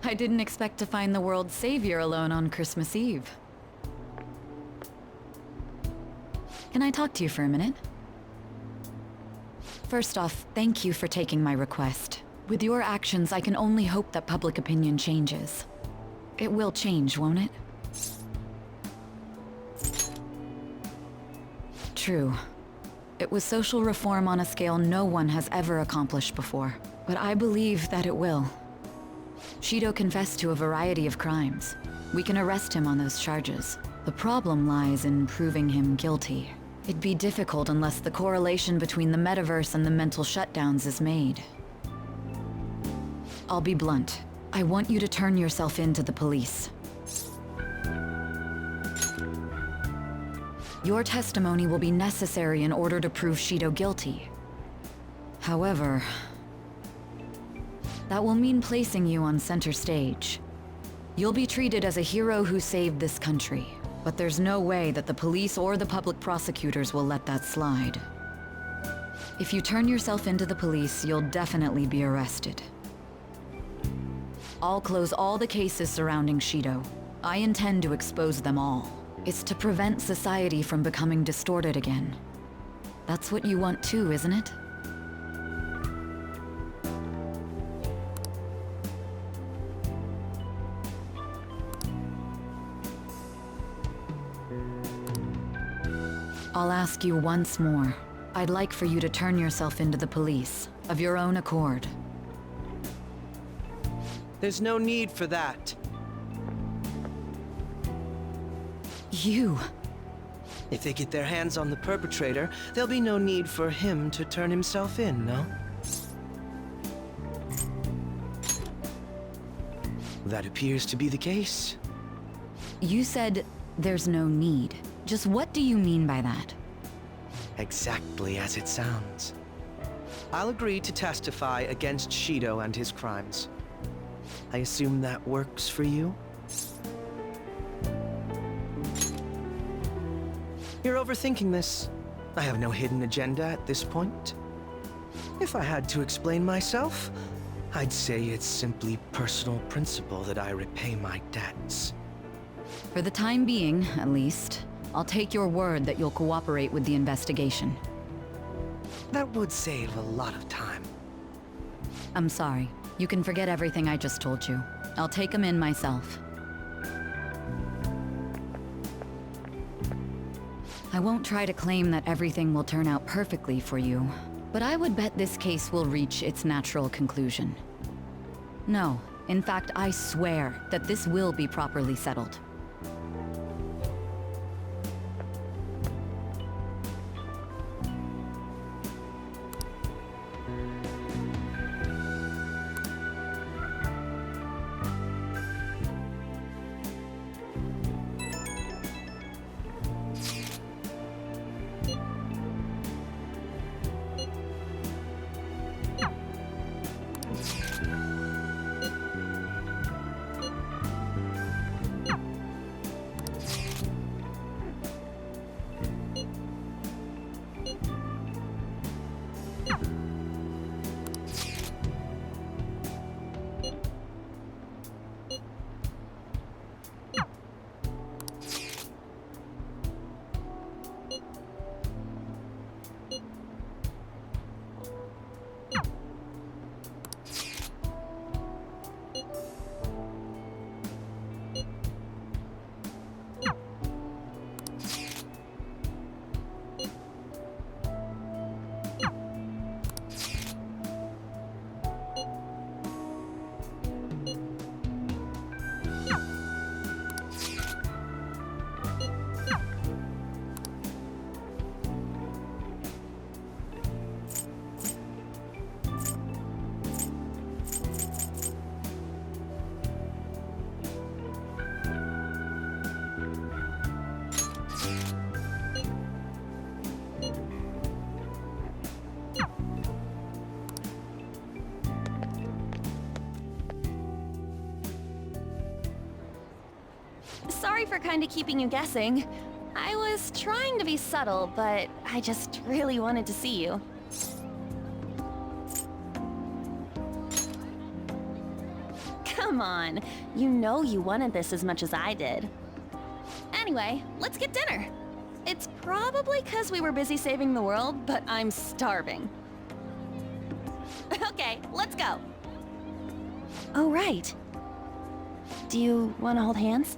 I didn't expect to find the world's savior alone on Christmas Eve. Can I talk to you for a minute? First off, thank you for taking my request. With your actions, I can only hope that public opinion changes. It will change, won't it? True. It was social reform on a scale no one has ever accomplished before. But I believe that it will. Shido confessed to a variety of crimes. We can arrest him on those charges. The problem lies in proving him guilty. It'd be difficult unless the correlation between the metaverse and the mental shutdowns is made. I'll be blunt. I want you to turn yourself in to the police. Your testimony will be necessary in order to prove Shido guilty. However, that will mean placing you on center stage. You'll be treated as a hero who saved this country, but there's no way that the police or the public prosecutors will let that slide. If you turn yourself into the police, you'll definitely be arrested. I'll close all the cases surrounding Shido. I intend to expose them all. It's to prevent society from becoming distorted again. That's what you want too, isn't it? I'll ask you once more. I'd like for you to turn yourself into the police, of your own accord. There's no need for that. You... If they get their hands on the perpetrator, there'll be no need for him to turn himself in, no? That appears to be the case. You said there's no need. Just what do you mean by that? Exactly as it sounds. I'll agree to testify against Shido and his crimes. I assume that works for you? You're overthinking this. I have no hidden agenda at this point. If I had to explain myself, I'd say it's simply personal principle that I repay my debts. For the time being, at least, I'll take your word that you'll cooperate with the investigation. That would save a lot of time. I'm sorry. You can forget everything I just told you. I'll take him in myself. I won't try to claim that everything will turn out perfectly for you, but I would bet this case will reach its natural conclusion. No, in fact, I swear that this will be properly settled. Sorry for kinda keeping you guessing. I was trying to be subtle, but I just really wanted to see you. Come on. You know you wanted this as much as I did. Anyway, let's get dinner. It's probably because we were busy saving the world, but I'm starving. Okay, let's go. Oh, right. Do you want to hold hands?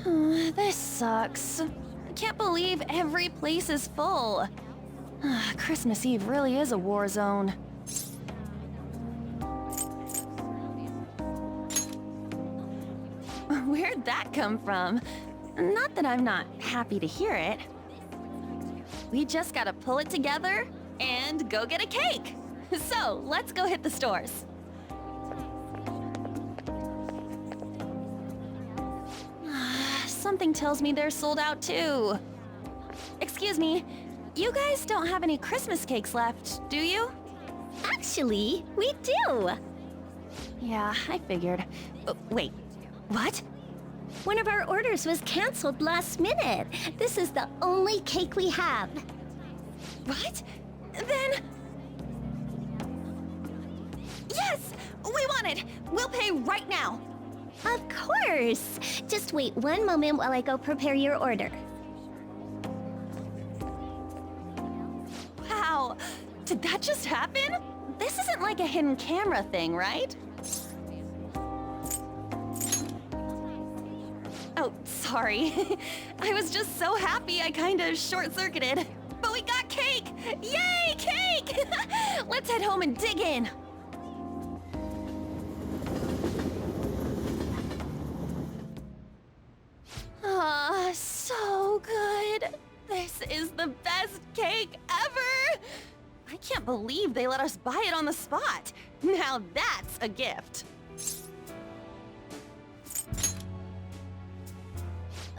This sucks. I can't believe every place is full. Christmas Eve really is a war zone. Where'd that come from? Not that I'm not happy to hear it. We just gotta pull it together and go get a cake. So, let's go hit the stores. Something tells me they're sold out too. Excuse me, you guys don't have any Christmas cakes left, do you? Actually, we do. Yeah, I figured. Wait, what? One of our orders was canceled last minute. This is the only cake we have. What? Then... Yes! We want it! We'll pay right now! Of course. Just wait one moment while I go prepare your order. Wow! Did that just happen? This isn't like a hidden camera thing, right? Oh, sorry. I was just so happy I kinda short-circuited. But we got cake! Yay, cake! Let's head home and dig in. Ah, so good. This is the best cake ever! I can't believe they let us buy it on the spot. Now that's a gift.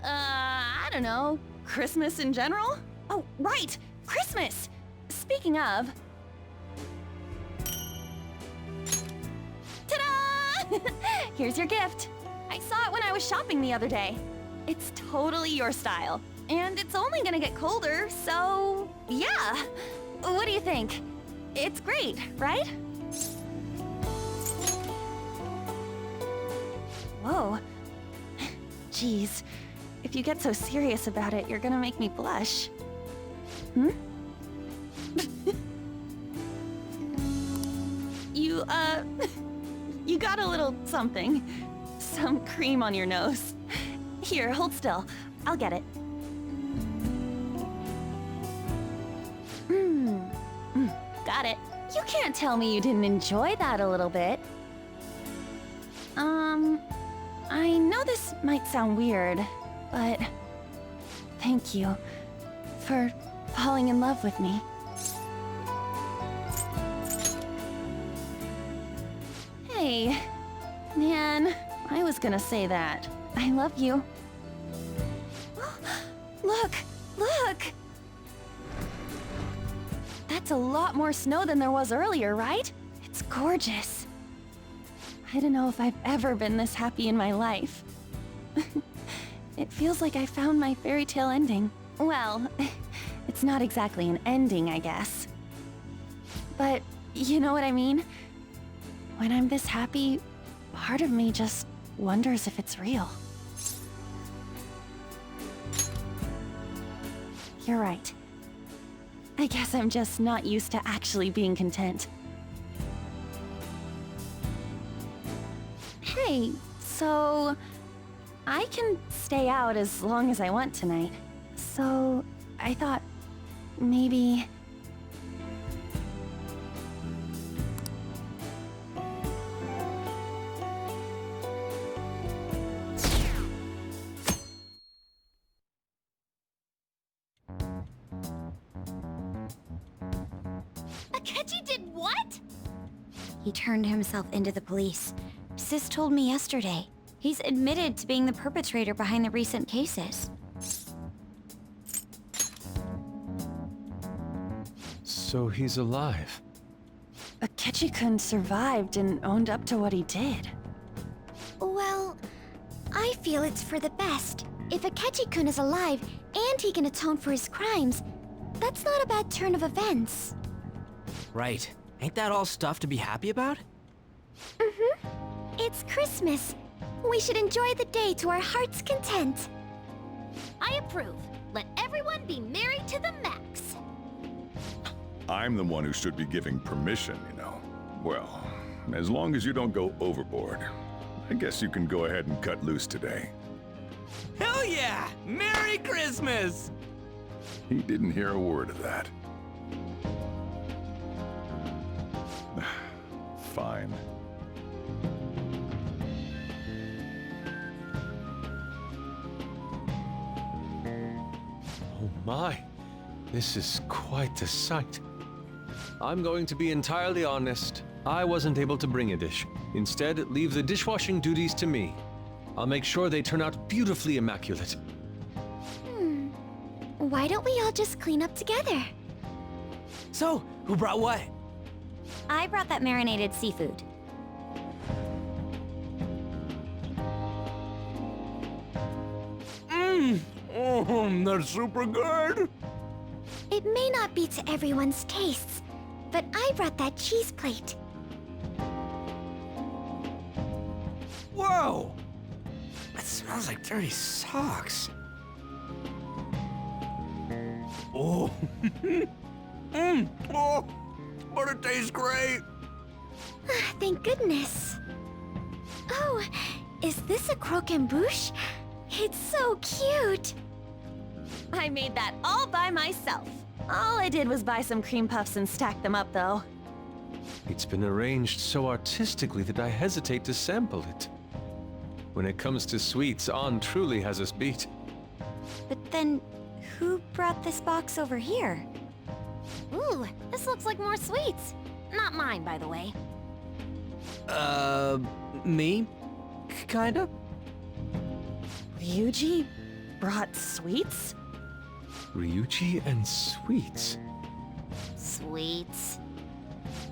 I don't know. Christmas in general? Oh, right! Christmas! Speaking of... Ta-da! Here's your gift. I saw it when I was shopping the other day. It's totally your style. And it's only gonna get colder, so... yeah! What do you think? It's great, right? Whoa. Jeez. If you get so serious about it, you're gonna make me blush. Hmm? You got a little something. Some cream on your nose. Here, hold still. I'll get it. Got it. You can't tell me you didn't enjoy that a little bit. I know this might sound weird, but thank you for falling in love with me. Hey, man, I was gonna say that. I love you. Look, look! That's a lot more snow than there was earlier, right? It's gorgeous. I don't know if I've ever been this happy in my life. It feels like I found my fairy tale ending. Well, it's not exactly an ending, I guess. But you know what I mean? When I'm this happy, part of me just wonders if it's real. You're right. I guess I'm just not used to actually being content. Hey, so... I can stay out as long as I want tonight. So, I thought... maybe... Akechi did what? He turned himself into the police. Sis told me yesterday. He's admitted to being the perpetrator behind the recent cases. So he's alive. Akechi-kun survived and owned up to what he did. Well, I feel it's for the best. If Akechi-kun is alive and he can atone for his crimes, That's not a bad turn of events. Right. Ain't that all stuff to be happy about? It's Christmas. We should enjoy the day to our heart's content. I approve. Let everyone be merry to the max. I'm the one who should be giving permission, you know. Well, as long as you don't go overboard, I guess you can go ahead and cut loose today. Hell yeah! Merry Christmas! He didn't hear a word of that. Fine. Oh my, this is quite a sight. I'm going to be entirely honest. I wasn't able to bring a dish. Instead, leave the dishwashing duties to me. I'll make sure they turn out beautifully immaculate. Why don't we all just clean up together? So, who brought what? I brought that marinated seafood. That's super good! It may not be to everyone's tastes, but I brought that cheese plate. Whoa! That smells like dirty socks. Oh. Oh, but it tastes great. Thank goodness. Oh, is this a croquembouche? It's so cute. I made that all by myself. All I did was buy some cream puffs and stack them up, though. It's been arranged so artistically that I hesitate to sample it. When it comes to sweets, On truly has us beat. But then, who brought this box over here? Ooh, this looks like more sweets. Not mine, by the way. Me? Kinda? Ryuji brought sweets? Ryuji and sweets. Sweets.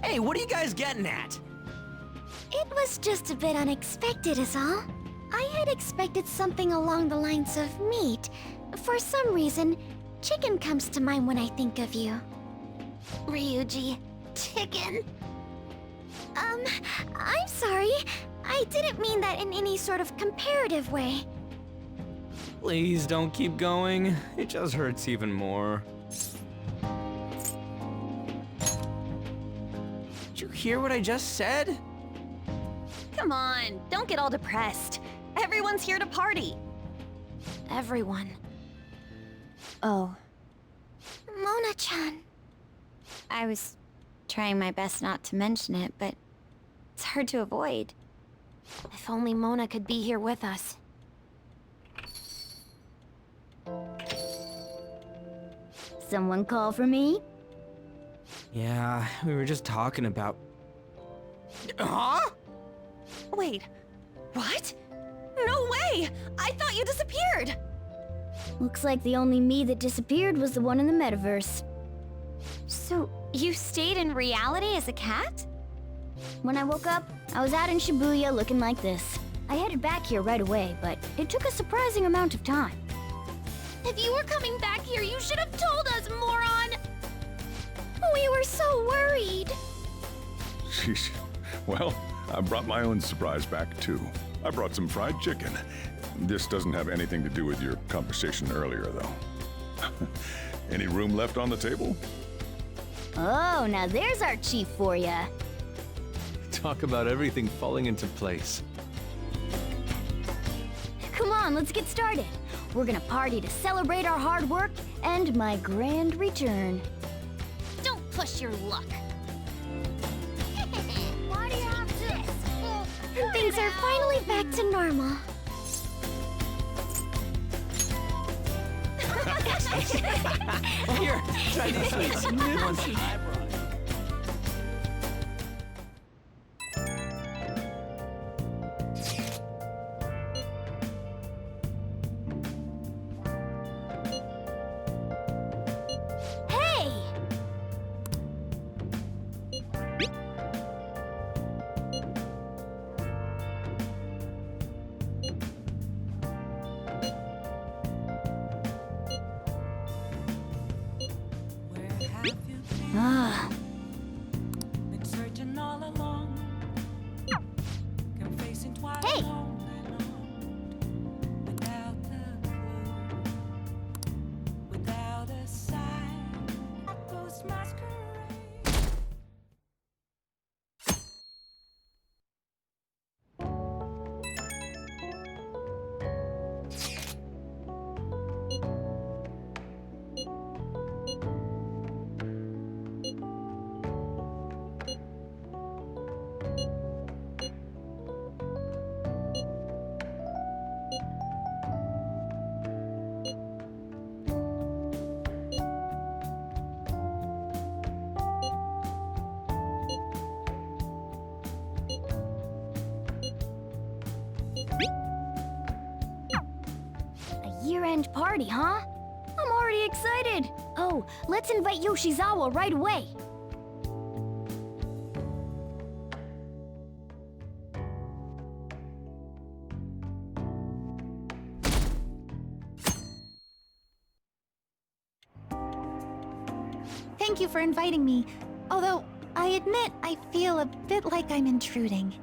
Hey, what are you guys getting at? It was just a bit unexpected is all. I had expected something along the lines of meat. For some reason, chicken comes to mind when I think of you. Ryuji. Chicken. I'm sorry. I didn't mean that in any sort of comparative way. Please don't keep going. It just hurts even more. Did you hear what I just said? Come on, don't get all depressed. Everyone's here to party. Everyone. Oh. Mona-chan. I was trying my best not to mention it, but it's hard to avoid. If only Mona could be here with us. Someone call for me? Yeah, we were just talking about... Huh? Wait, what? No way! I thought you disappeared! Looks like the only me that disappeared was the one in the metaverse. So, you stayed in reality as a cat? When I woke up, I was out in Shibuya looking like this. I headed back here right away, but it took a surprising amount of time. If you were coming back here, you should have told us, moron! We were so worried. Sheesh. Well, I brought my own surprise back, too. I brought some fried chicken. This doesn't have anything to do with your conversation earlier, though. Any room left on the table? Oh, now there's our chief for ya. Talk about everything falling into place. Come on, let's get started. We're gonna party to celebrate our hard work and my grand return. Don't push your luck. Why do you have this? Things are finally back to normal. Here, try these sweets. One sweet. Hey! Ah. Been searching all along. Confessing twice Hey! on and on. Without a clue. Without a sign. Ghost masquerade. A year-end party, huh? I'm already excited. Oh, let's invite Yoshizawa right away. Thank you for inviting me. Although, I admit I feel a bit like I'm intruding.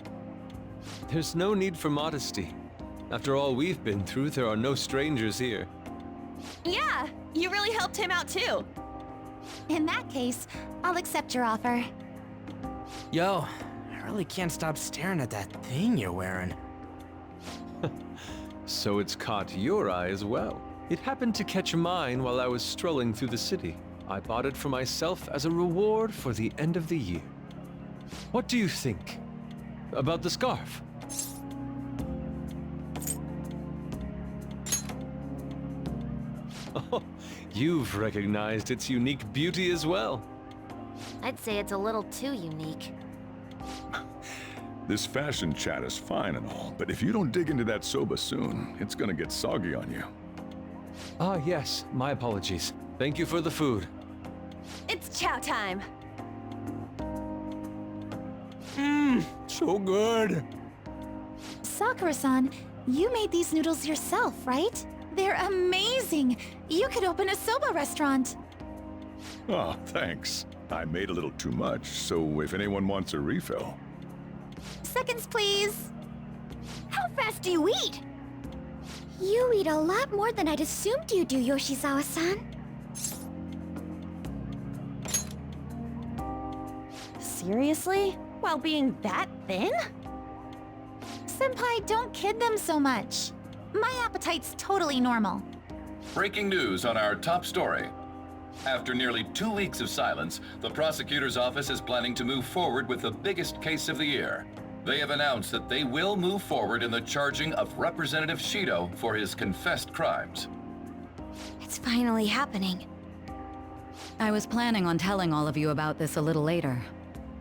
There's no need for modesty. After all we've been through, there are no strangers here. Yeah, you really helped him out too. In that case, I'll accept your offer. Yo, I really can't stop staring at that thing you're wearing. So it's caught your eye as well. It happened to catch mine while I was strolling through the city. I bought it for myself as a reward for the end of the year. What do you think about the scarf? Oh, you've recognized its unique beauty as well. I'd say it's a little too unique. This fashion chat is fine and all, but if you don't dig into that soba soon, it's gonna get soggy on you. Ah, yes, my apologies. Thank you for the food. It's chow time. So good. Sakura-san, you made these noodles yourself, right? They're amazing! You could open a soba restaurant! Oh, thanks. I made a little too much, so if anyone wants a refill. Seconds, please! How fast do you eat? You eat a lot more than I'd assumed you do, Yoshizawa-san. Seriously? While being that thin? Senpai, don't kid them so much. My appetite's totally normal. Breaking news on our top story. After nearly 2 weeks of silence, the prosecutor's office is planning to move forward with the biggest case of the year. They have announced that they will move forward in the charging of Representative Shido for his confessed crimes. It's finally happening. I was planning on telling all of you about this a little later.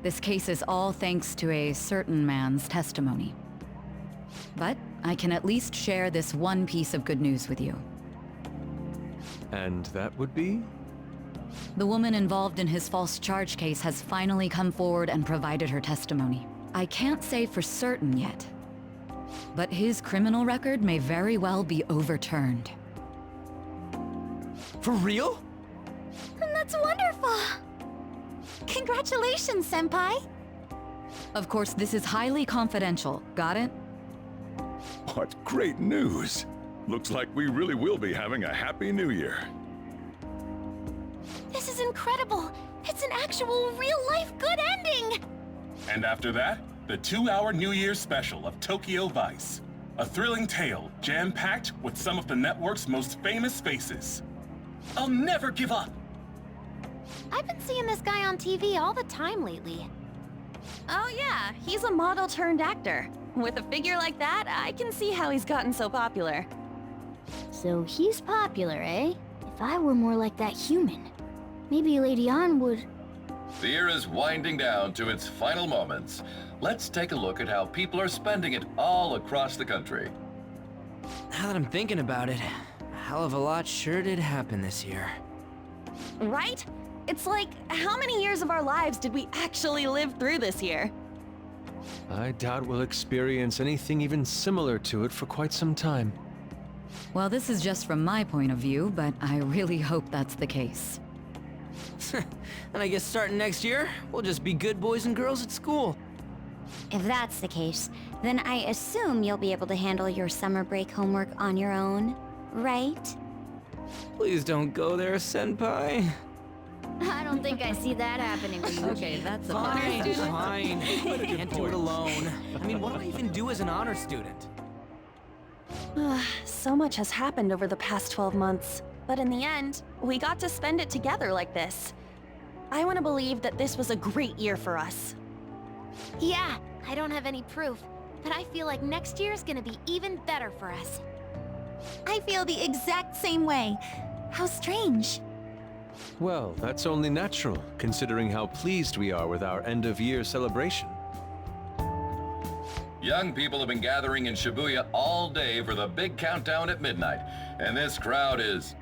This case is all thanks to a certain man's testimony. But I can at least share this one piece of good news with you. And that would be? The woman involved in his false charge case has finally come forward and provided her testimony. I can't say for certain yet, but his criminal record may very well be overturned. For real? That's wonderful! Congratulations, Senpai! Of course, this is highly confidential. Got it? What great news! Looks like we really will be having a happy new year. This is incredible! It's an actual real-life good ending! And after that, the 2-hour New Year's special of Tokyo Vice. A thrilling tale, jam-packed with some of the network's most famous faces. I'll never give up! I've been seeing this guy on TV all the time lately. Oh yeah, he's a model turned actor. With a figure like that, I can see how he's gotten so popular. So he's popular, eh? If I were more like that human, maybe Lady An would... The year is winding down to its final moments. Let's take a look at how people are spending it all across the country. Now that I'm thinking about it, a hell of a lot sure did happen this year. Right? It's like, how many years of our lives did we actually live through this year? I doubt we'll experience anything even similar to it for quite some time. Well, this is just from my point of view, but I really hope that's the case. And I guess starting next year, we'll just be good boys and girls at school. If that's the case, then I assume you'll be able to handle your summer break homework on your own, right? Please don't go there, Senpai. I don't think I see that happening with you. Okay, that's a Fine, fine. Can't do it alone. I mean, what do I even do as an honor student? So much has happened over the past 12 months, but in the end, we got to spend it together like this. I want to believe that this was a great year for us. Yeah, I don't have any proof, but I feel like next year is gonna be even better for us. I feel the exact same way. How strange. Well, that's only natural, considering how pleased we are with our end-of-year celebration. Young people have been gathering in Shibuya all day for the big countdown at midnight, and this crowd is...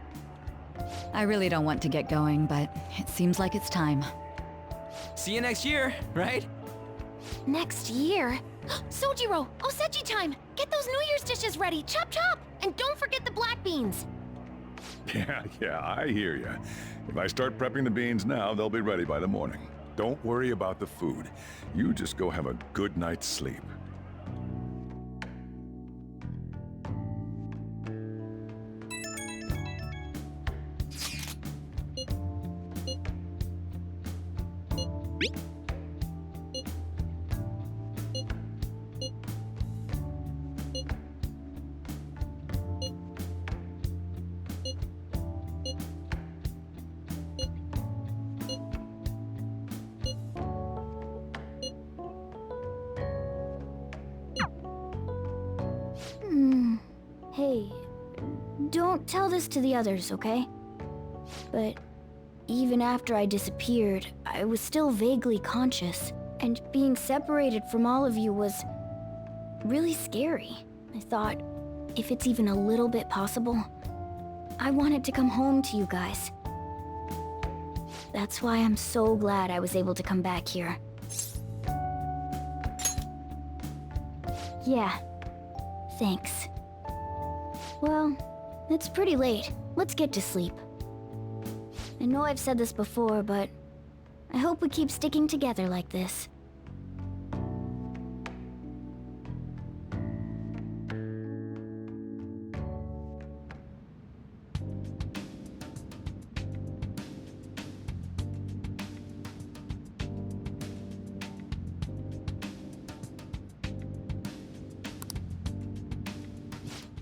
I really don't want to get going, but it seems like it's time. See you next year, right? Next year? Sojiro, Osechi time! Get those New Year's dishes ready, chop chop! And don't forget the black beans! Yeah, I hear ya. If I start prepping the beans now, they'll be ready by the morning. Don't worry about the food. You just go have a good night's sleep. Hey, don't tell this to the others, okay? But even after I disappeared, I was still vaguely conscious, and being separated from all of you was really scary. I thought, if it's even a little bit possible, I wanted to come home to you guys. That's why I'm so glad I was able to come back here. Yeah, thanks. Well, it's pretty late. Let's get to sleep. I know I've said this before, but I hope we keep sticking together like this.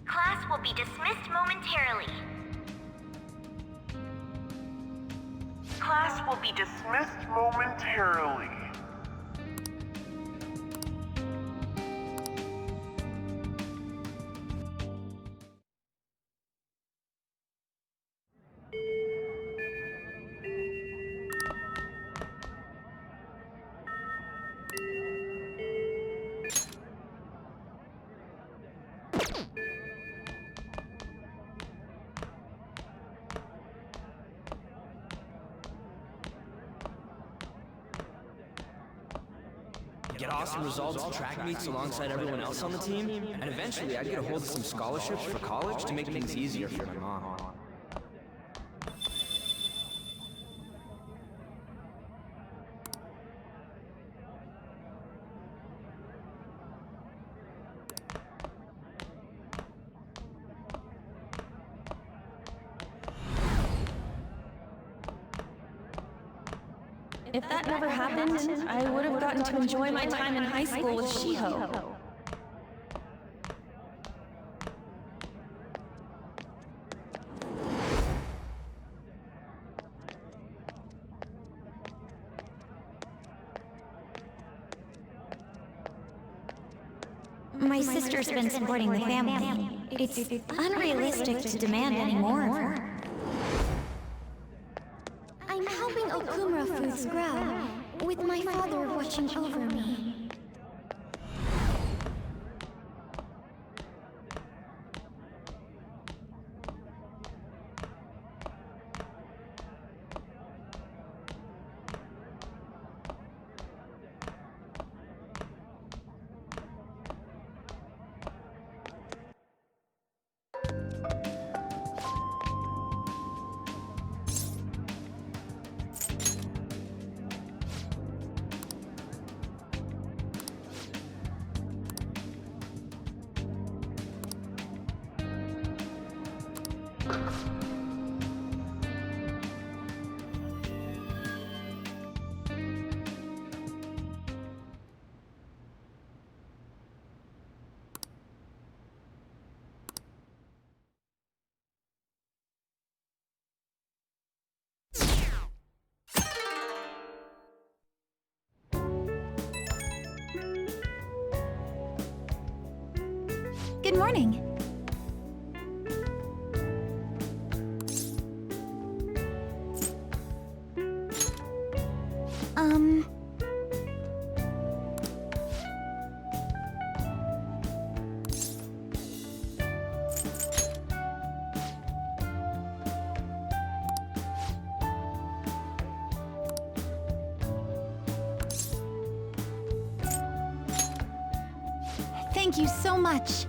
Class will be dismissed momentarily. Class will be dismissed momentarily. Get awesome results at track meets alongside everyone else on the team, and eventually I'd get a hold of some scholarships for college to make things easier for my mom. If that never happened, I would have gotten to enjoy my time in high school with Shiho. My sister's been supporting the family. It's unrealistic to demand any more of her. I'm helping Okumura Foods grow, with my father watching over me. Good morning. Thank you so much.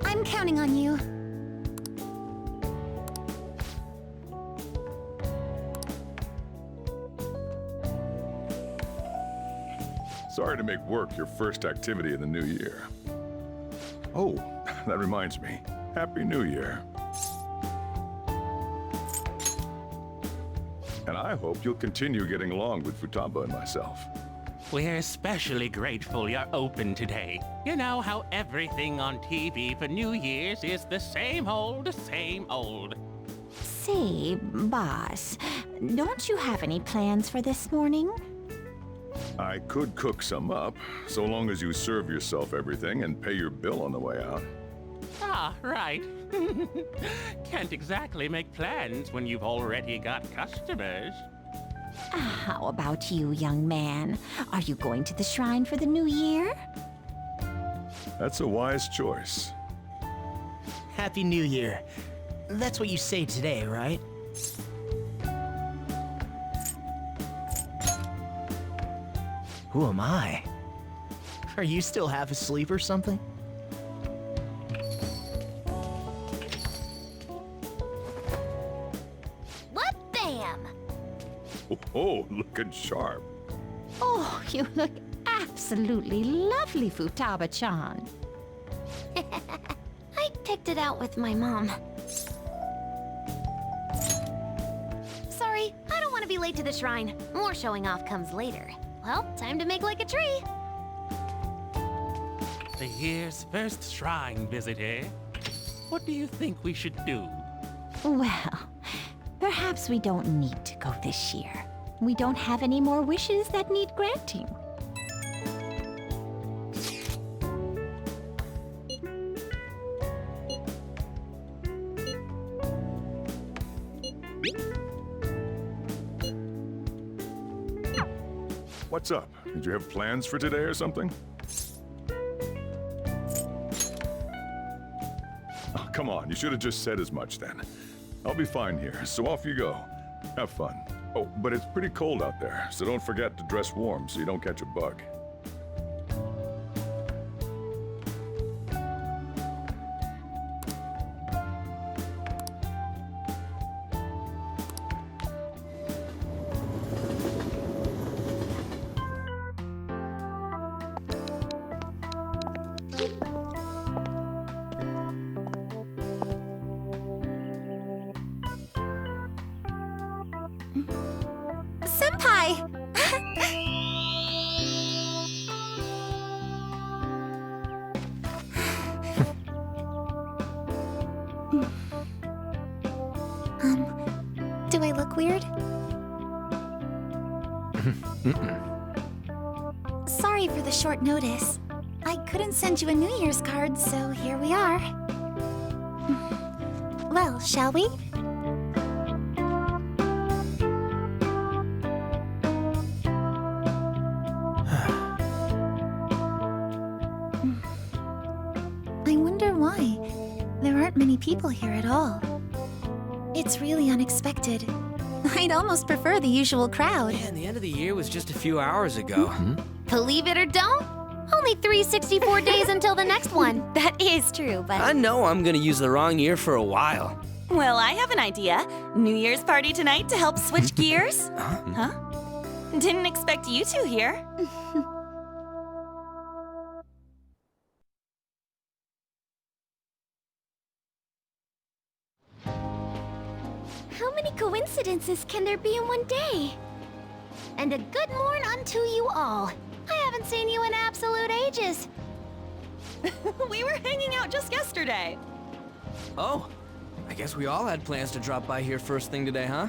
I'm counting on you. Sorry to make work your first activity in the new year. Oh, that reminds me. Happy New Year. And I hope you'll continue getting along with Futaba and myself. We're especially grateful you're open today. You know how everything on TV for New Year's is the same old, same old. Say, boss, don't you have any plans for this morning? I could cook some up, so long as you serve yourself everything and pay your bill on the way out. Ah, right. Can't exactly make plans when you've already got customers. How about you, young man? Are you going to the shrine for the new year? That's a wise choice. Happy New Year. That's what you say today, right? Who am I? Are you still half asleep or something? What bam? Oh, looking sharp. Oh, you look absolutely lovely, Futaba-chan. I picked it out with my mom. Sorry, I don't want to be late to the shrine. More showing off comes later. Well, time to make like a tree. The year's first shrine visit, eh? What do you think we should do? Well, perhaps we don't need to go this year. We don't have any more wishes that need granting. What's up? Did you have plans for today or something? Oh, come on, you should have just said as much then. I'll be fine here, so off you go. Have fun. Oh, but it's pretty cold out there, so don't forget to dress warm so you don't catch a bug. Senpai! Do I look weird? Sorry for the short notice. I couldn't send you a New Year's card, so here we are. Well, shall we? I wonder why. There aren't many people here at all. It's really unexpected. I'd almost prefer the usual crowd. Man, the end of the year was just a few hours ago. Believe it or don't, only 364 days until the next one. That is true, but... I know I'm gonna use the wrong year for a while. Well, I have an idea. New Year's party tonight to help switch gears? Huh? Didn't expect you two here. How many coincidences can there be in one day? And a good morn unto you all. I haven't seen you in absolute ages. We were hanging out just yesterday. Oh, I guess we all had plans to drop by here first thing today, huh?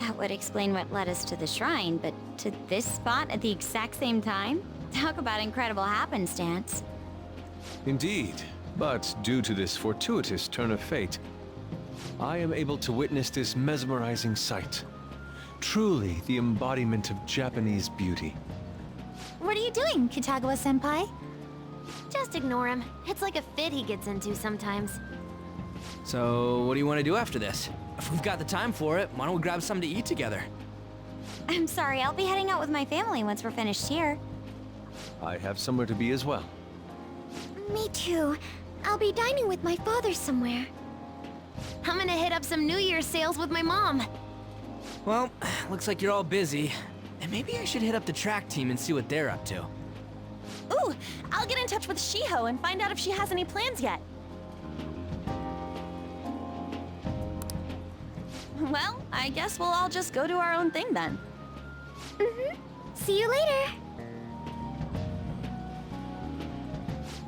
That would explain what led us to the shrine, but to this spot at the exact same time? Talk about incredible happenstance. Indeed, but due to this fortuitous turn of fate, I am able to witness this mesmerizing sight. Truly the embodiment of Japanese beauty. What are you doing, Kitagawa-senpai? Just ignore him. It's like a fit he gets into sometimes. So, what do you want to do after this? If we've got the time for it, why don't we grab something to eat together? I'm sorry, I'll be heading out with my family once we're finished here. I have somewhere to be as well. Me too. I'll be dining with my father somewhere. I'm gonna hit up some New Year's sales with my mom. Well, looks like you're all busy. And maybe I should hit up the track team and see what they're up to. Ooh, I'll get in touch with Shiho and find out if she has any plans yet. Well, I guess we'll all just go do our own thing then. See you later.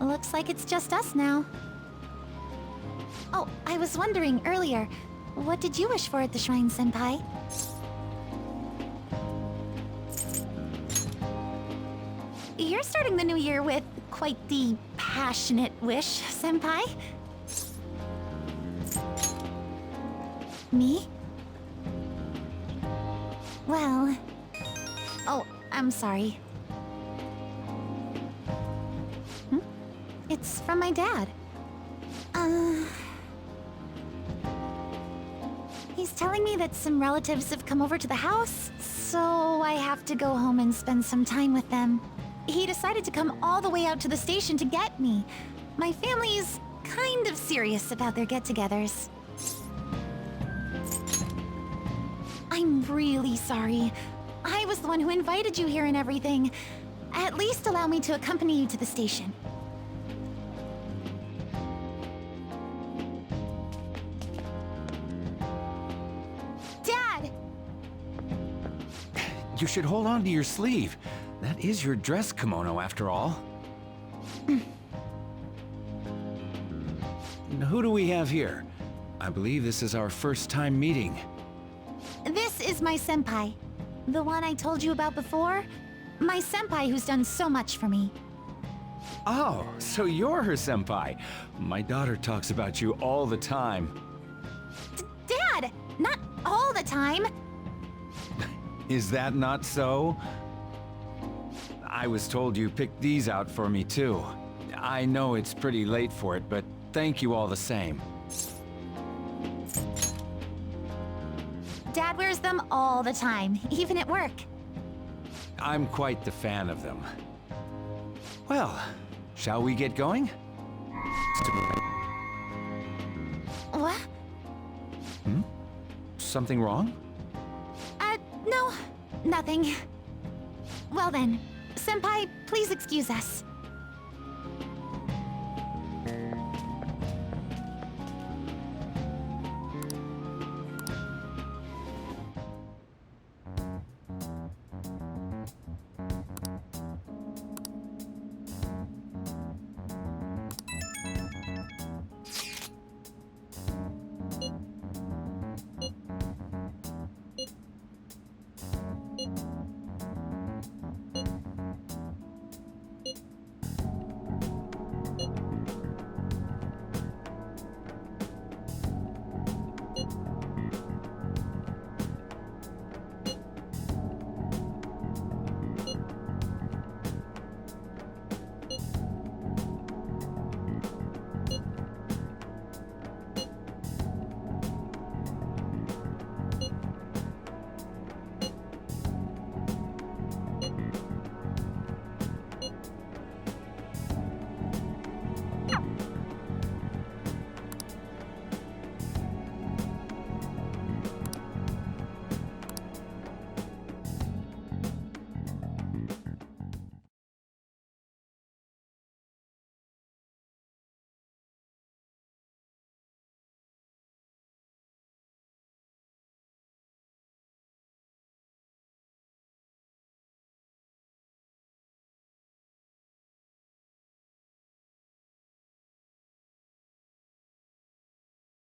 Looks like it's just us now. Oh, I was wondering earlier, what did you wish for at the shrine, Senpai? You're starting the new year with quite the passionate wish, Senpai. Me? Well... Oh, I'm sorry. It's from my dad. He's telling me that some relatives have come over to the house, so I have to go home and spend some time with them. He decided to come all the way out to the station to get me. My family's kind of serious about their get-togethers. I'm really sorry. I was the one who invited you here and everything. At least allow me to accompany you to the station. Dad! You should hold on to your sleeve. That is your dress kimono, after all. Who do we have here? I believe this is our first time meeting. This is my senpai. The one I told you about before. My senpai who's done so much for me. Oh, so you're her senpai. My daughter talks about you all the time. Dad! Not all the time! Is that not so? I was told you picked these out for me too. I know it's pretty late for it, but thank you all the same. Dad wears them all the time, even at work. I'm quite the fan of them. Well, shall we get going? What? Something wrong? No, nothing. Well then, senpai, please excuse us.